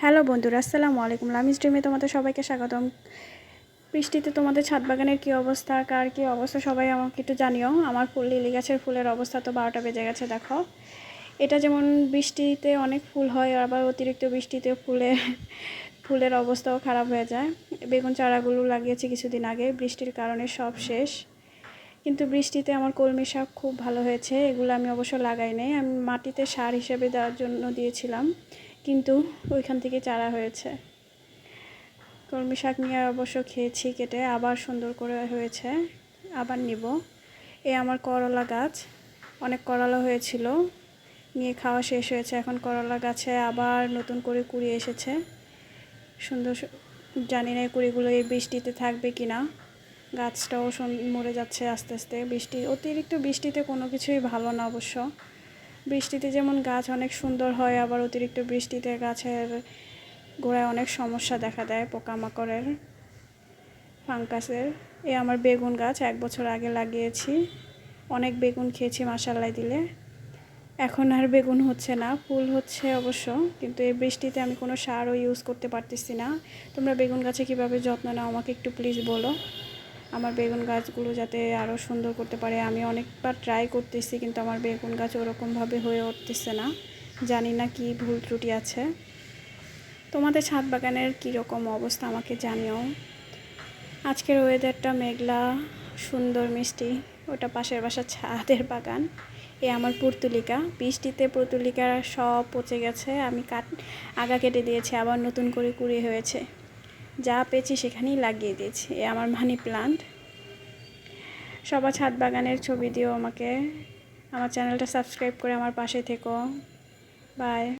Hello বন্ধুরা, আসসালামু আলাইকুম। লামিজ ড্রিমে তোমাদের সবাইকে স্বাগতম। বৃষ্টিতে তোমাদের ছাদ বাগানের কী অবস্থা, কার কী অবস্থা সবাই আমাকে একটু জানিও। আমার লিলি গাছের ফুলের অবস্থা তো 12টা বেজে গেছে। দেখো, এটা যেমন বৃষ্টিতে অনেক ফুল হয়, আবার অতিরিক্ত বৃষ্টিতে ফুলের অবস্থাও খারাপ হয়ে যায়। বেগুন চারাগুলো লাগিয়েছি কিছুদিন আগে, বৃষ্টির কারণে সব শেষ। কিন্তু বৃষ্টিতে আমার কলমি শাক খুব ভালো হয়েছে। এগুলো আমি অবশ্য লাগাই নাই, আমি মাটিতে সার হিসেবে দেওয়ার জন্য দিয়েছিলাম, কিন্তু ওইখান থেকে চারা হয়েছে। কলমি শাক নিয়ে অবশ্য খেয়েছি কেটে, আবার সুন্দর করে হয়েছে, আবার নিব। আমার করলা গাছ, অনেক করলা হয়েছিল, নিয়ে খাওয়া শেষ হয়েছে। এখন করলা গাছে আবার নতুন করে কুড়ি এসেছে, সুন্দর। জানি না এই কুড়িগুলো এই বৃষ্টিতে থাকবে কি না। গাছটাও মরে যাচ্ছে আস্তে আস্তে। অতিরিক্ত বৃষ্টিতে কোনো কিছুই ভালো না অবশ্য। বৃষ্টিতে যেমন গাছ অনেক সুন্দর হয়, আবার অতিরিক্ত বৃষ্টিতে গাছের গোড়ায় অনেক সমস্যা দেখা দেয়, পোকামাকড়ের, ফাঙ্গাসের। আমার বেগুন গাছ 1 বছর আগে লাগিয়েছি, অনেক বেগুন খেয়েছি মাশাআল্লাহ দিলে। এখন আর বেগুন হচ্ছে না, ফুল হচ্ছে অবশ্য, কিন্তু এই বৃষ্টিতে আমি কোনো সারও ইউজ করতে পারতেছি না। তোমরা বেগুন গাছে কীভাবে যত্ন নাও আমাকে একটু প্লিজ বলো, আমার বেগুন গাছগুলো যাতে আরও সুন্দর করতে পারে। আমি অনেকবার ট্রাই করতেছি, কিন্তু আমার বেগুন গাছ ওরকমভাবে হয়ে উঠতেছে না। জানি না কি ভুল ত্রুটি আছে। তোমাদের ছাদ বাগানের কীরকম অবস্থা আমাকে জানিও। আজকের ওয়েদারটা মেঘলা, সুন্দর মিষ্টি। ওটা পাশের বাসার ছাদের বাগান। আমার পুর্তুলিকা, বৃষ্টিতে পুর্তুলিকা সব পচে গেছে। আমি আগা কেটে দিয়েছি, আবার নতুন করে কুড়ি হয়েছে। যা পেয়েছি সেখানেই লাগিয়ে দিয়েছি। আমার মানি প্লান্ট। সবার ছাদ বাগানের ছবি দিও আমাকে। আমার চ্যানেলটা সাবস্ক্রাইব করে আমার পাশে থেকো। বাই।